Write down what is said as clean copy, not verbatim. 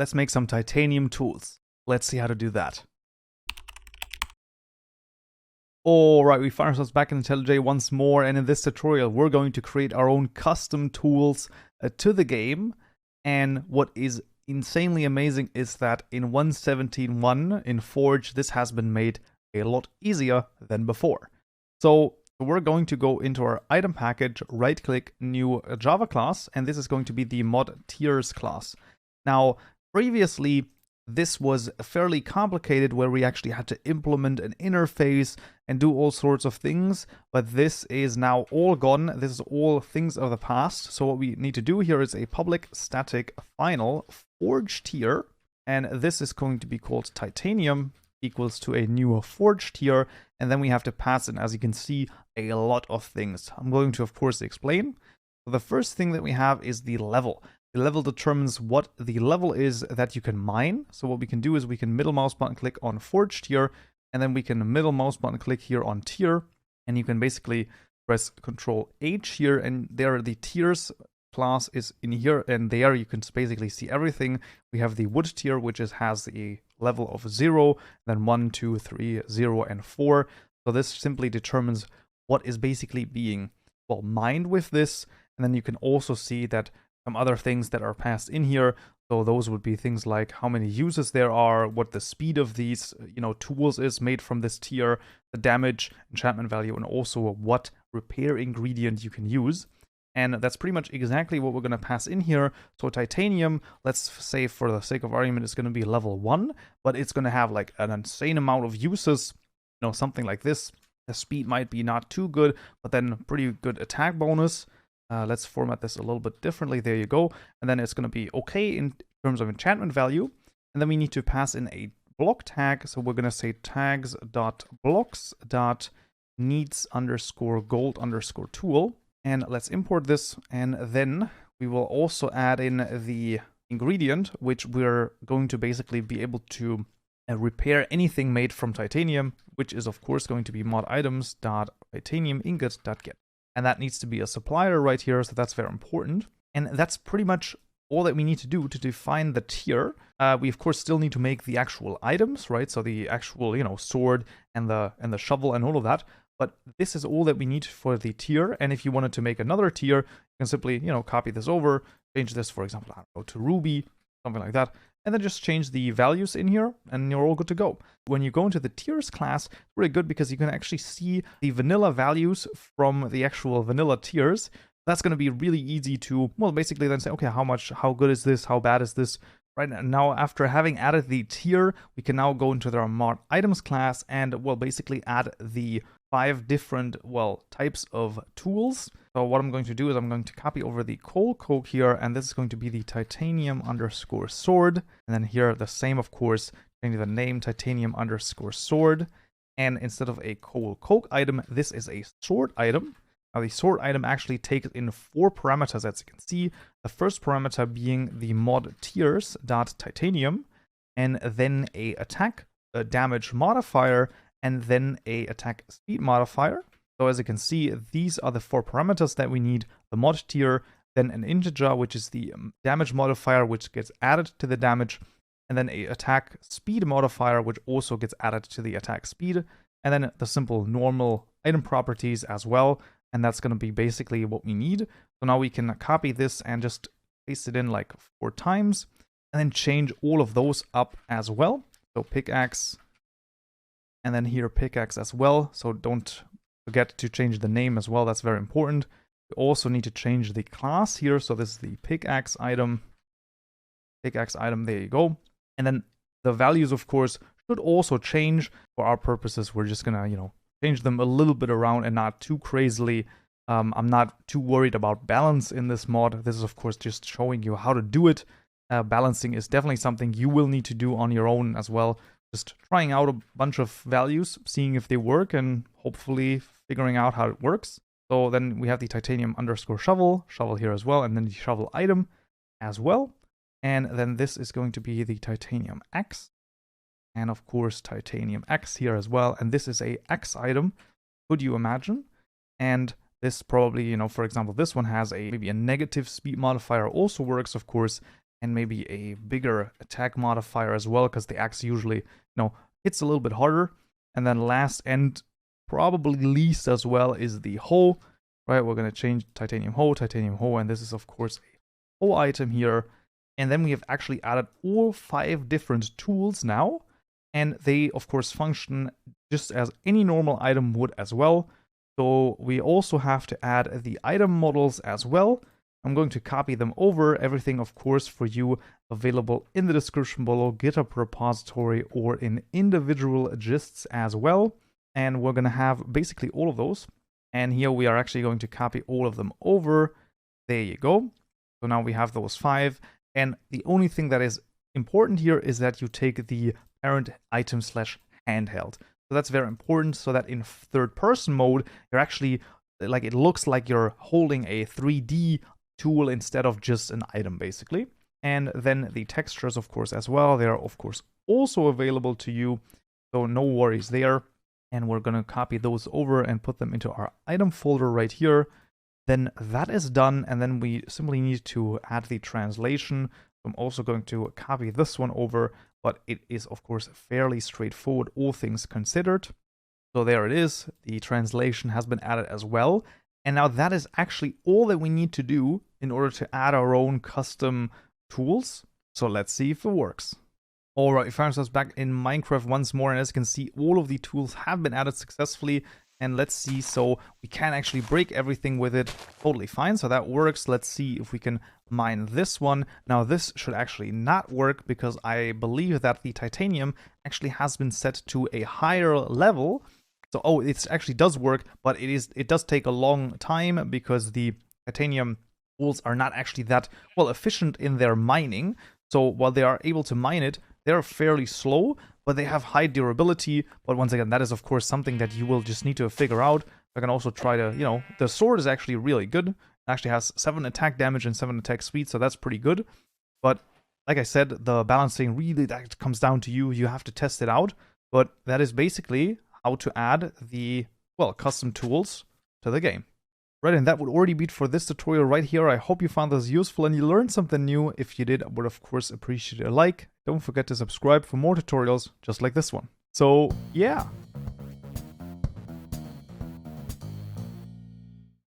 let's make some titanium tools. Let's see how to do that. Alright, we find ourselves back in IntelliJ once more, and in this tutorial we're going to create our own custom tools to the game. And what is insanely amazing is that in 1.17.1 in Forge, this has been made a lot easier than before. So we're going to go into our item package, right click, new Java class, and this is going to be the ModTiers class. Now, previously, this was fairly complicated where we actually had to implement an interface and do all sorts of things, but this is now all gone. This is all things of the past. So what we need to do here is a public static final forge tier, and this is going to be called titanium equals to a new forge tier, and then we have to pass in, as you can see, a lot of things. I'm going to, of course, explain. So the first thing that we have is the level. The level determines what the level is that you can mine. So what we can do is we can middle mouse button click on forge tier, and then we can middle mouse button click here on tier, and you can basically press Control H here, and there the tiers class is in here, and there you can basically see everything. We have the wood tier, which has a level of 0, then 1, 2, 3, 0, and 4. So this simply determines what is basically being, well, mined with this. And then you can also see that some other things that are passed in here. So those would be things like how many uses there are, what the speed of these, tools is made from this tier, the damage, enchantment value, and also what repair ingredient you can use. And that's pretty much exactly what we're going to pass in here. So titanium, let's say for the sake of argument, is going to be level 1, but it's going to have like an insane amount of uses, something like this. The speed might be not too good, but then pretty good attack bonus. Let's format this a little bit differently. There you go. And then it's going to be okay in terms of enchantment value. And then we need to pass in a block tag. So we're going to say tags.blocks.needs_gold_tool. And let's import this. And then we will also add in the ingredient, which we're going to basically be able to repair anything made from titanium, which is of course going to be moditems.titaniumingot.get. And that needs to be a supplier right here, so that's very important. And that's pretty much all that we need to do to define the tier. We of course still need to make the actual items, right? So the actual, sword and the shovel and all of that. But this is all that we need for the tier. And if you wanted to make another tier, you can simply, copy this over, change this, for example, I don't know, to Ruby, something like that. And then just change the values in here, and you're all good to go. When you go into the tiers class, it's really good because you can actually see the vanilla values from the actual vanilla tiers. That's going to be really easy to, well, basically then say, okay, how good is this? How bad is this? Right now, after having added the tier, we can now go into the mod items class and, well, basically add the 5 different, types of tools. So what I'm going to do is I'm going to copy over the coal coke here, and this is going to be the titanium_sword. And then here the same, of course, changing the name titanium_sword. And instead of a coal coke item, this is a sword item. Now the sword item actually takes in 4 parameters, as you can see. The first parameter being the modtiers.titanium, and then a attack damage modifier, and then a attack speed modifier. So as you can see, these are the 4 parameters that we need. The mod tier, then an integer, which is the damage modifier, which gets added to the damage, and then a attack speed modifier, which also gets added to the attack speed, and then the simple normal item properties as well. And that's going to be basically what we need. So now we can copy this and just paste it in like 4 times, and then change all of those up as well. So pickaxe, and then here pickaxe as well. So don't forget to change the name as well. That's very important. We also need to change the class here. So this is the pickaxe item. Pickaxe item, there you go. And then the values, of course, should also change. For our purposes, we're just gonna, change them a little bit around and not too crazily. I'm not too worried about balance in this mod. This is, of course, just showing you how to do it. Balancing is definitely something you will need to do on your own as well. Just trying out a bunch of values, seeing if they work, and hopefully figuring out how it works. So then we have the titanium_shovel, shovel here as well, and then the shovel item as well. And then this is going to be the titanium axe. And of course, titanium X here as well. And this is a X item, could you imagine? And this probably, for example, this one has maybe a negative speed modifier, also works, of course. and maybe a bigger attack modifier as well, because the axe usually, hits a little bit harder. And then last and probably least as well is the hoe, right? We're going to change titanium hoe, and this is of course a hoe item here. And then we have actually added all 5 different tools now, and they of course function just as any normal item would as well. So we also have to add the item models as well. I'm going to copy them over, everything of course for you available in the description below, GitHub repository, or in individual gists as well. And we're going to have basically all of those. And here we are actually going to copy all of them over. There you go. So now we have those 5. And the only thing that is important here is that you take the parent item / handheld. So that's very important, so that in third person mode, you're actually, like, it looks like you're holding a 3D tool instead of just an item, basically. And then the textures, of course, as well, they are of course also available to you, so no worries there. And we're going to copy those over and put them into our item folder right here. Then that is done, and then we simply need to add the translation. I'm also going to copy this one over, but it is of course fairly straightforward, all things considered. So there it is, the translation has been added as well. And now that is actually all that we need to do in order to add our own custom tools. So let's see if it works. Alright, we found ourselves back in Minecraft once more, and as you can see, all of the tools have been added successfully. And let's see, so we can actually break everything with it totally fine, so that works. Let's see if we can mine this one. Now this should actually not work, because I believe that the titanium actually has been set to a higher level. So, oh, it actually does work, but it does take a long time, because the titanium tools are not actually that well efficient in their mining. So while they are able to mine it, they're fairly slow, but they have high durability. But once again, that is of course something that you will just need to figure out. I can also try to, the sword is actually really good. It actually has 7 attack damage and 7 attack speed, so that's pretty good. But like I said, the balancing really, that comes down to you. You have to test it out. But that is basically how to add the, well, custom tools to the game. Right, and that would already be it for this tutorial right here. I hope you found this useful and you learned something new. If you did, I would of course appreciate a like. Don't forget to subscribe for more tutorials just like this one. So, yeah.